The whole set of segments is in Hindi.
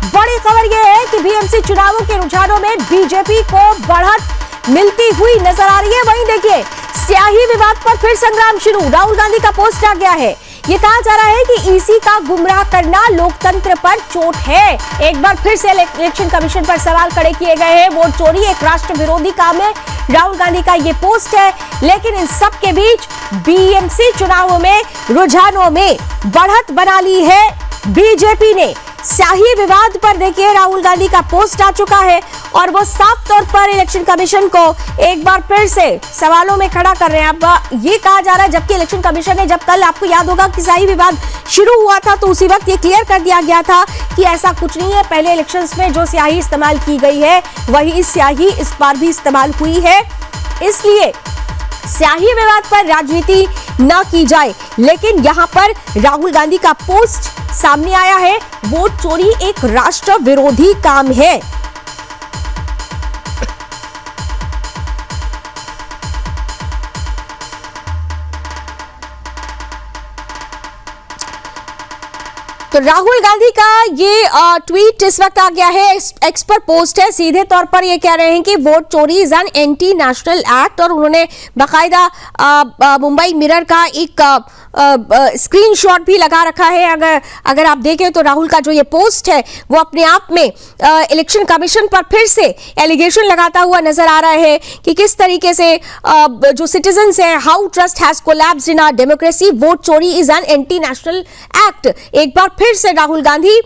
बड़ी खबर यह है कि बीएमसी चुनावों के रुझानों में बीजेपी को बढ़त मिलती हुई नजर आ रही है। वहीं देखिए, स्याही विवाद पर फिर संग्राम शुरू। राहुल गांधी का पोस्ट आ गया है। ये कहा जा रहा है कि ईसी का गुमराह करना लोकतंत्र पर चोट है। एक बार फिर से इलेक्शन कमीशन पर सवाल खड़े किए गए हैं। वोट चोरी एक राष्ट्र विरोधी काम है, राहुल गांधी का ये पोस्ट है। लेकिन इन सब के बीच बीएमसी चुनावों में रुझानों में बढ़त बना ली है बीजेपी ने। स्याही विवाद पर देखिए, राहुल गांधी का पोस्ट आ चुका है और वो साफ तौर पर इलेक्शन कमीशन को एक बार फिर से सवालों में खड़ा कर रहे हैं। अब ये कहा जा रहा है, जबकि इलेक्शन कमीशन ने, जब कल आपको याद होगा कि स्याही विवाद शुरू हुआ था तो उसी वक्त ये क्लियर कर दिया गया था कि ऐसा कुछ नहीं है। पहले इलेक्शंस में जो स्याही इस्तेमाल की गई है वही स्याही इस बार भी इस्तेमाल हुई है, इसलिए स्याही विवाद पर राजनीति न की जाए। लेकिन यहां पर राहुल गांधी का पोस्ट सामने आया है। वोट चोरी एक राष्ट्र विरोधी काम है। तो राहुल गांधी का ये ट्वीट इस वक्त आ गया है, एक्स पर पोस्ट है। सीधे तौर पर ये कह रहे हैं कि वोट चोरी is an anti national act, और उन्होंने बाकायदा मुंबई मिरर का एक स्क्रीनशॉट भी लगा रखा है। अगर आप देखें तो राहुल का जो ये पोस्ट है वो अपने आप में इलेक्शन कमीशन पर फिर से एलिगेशन लगाता हुआ नजर आ रहा है कि किस तरीके से जो सिटीजन्स हैं, how trust has collapsed in our democracy, vote चोरी is an anti national act. एक बार फिर से राहुल गांधी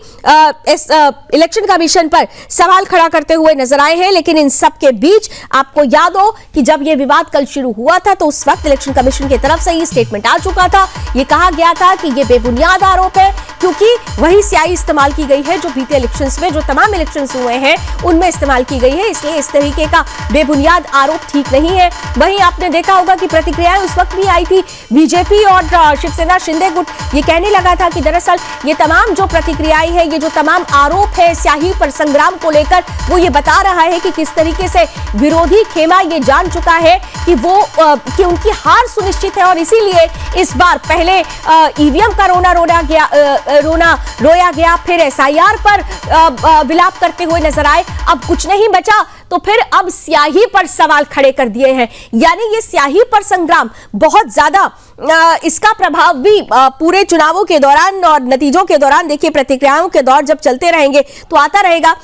इस इलेक्शन कमीशन पर सवाल खड़ा करते हुए नजर आए हैं। लेकिन इन सब के बीच आपको याद हो कि जब यह विवाद कल शुरू हुआ था तो उस वक्त इलेक्शन कमीशन की तरफ से ये स्टेटमेंट आ चुका था। ये कहा गया था कि ये बेबुनियाद आरोप है, क्योंकि वही स्याही इस्तेमाल की गई है जो बीते इलेक्शंस में, जो तमाम इलेक्शंस हुए हैं उनमें इस्तेमाल की गई है। इसलिए इस तरीके का बेबुनियाद आरोप ठीक नहीं है। वहीं आपने देखा होगा कि प्रतिक्रियाएं उस वक्त भी आई थी। बीजेपी और शिवसेना शिंदे गुट ये कहने लगा था कि दरअसल ये तमाम जो प्रतिक्रियाएं हैं, ये जो तमाम आरोप है स्याही पर संग्राम को लेकर, वो ये बता रहा है कि किस तरीके से विरोधी खेमा ये जान चुका है कि वो कि उनकी हार सुनिश्चित है। और इसीलिए इस बार पहले ईवीएम का रोया गया, फिर एसआईआर पर विलाप करते हुए नजर आए। अब कुछ नहीं बचा तो फिर अब स्याही पर सवाल खड़े कर दिए हैं। यानी ये स्याही पर संग्राम बहुत ज्यादा इसका प्रभाव भी पूरे चुनावों के दौरान और नतीजों के दौरान, देखिए प्रतिक्रियाओं के दौर जब चलते रहेंगे तो आता रहेगा।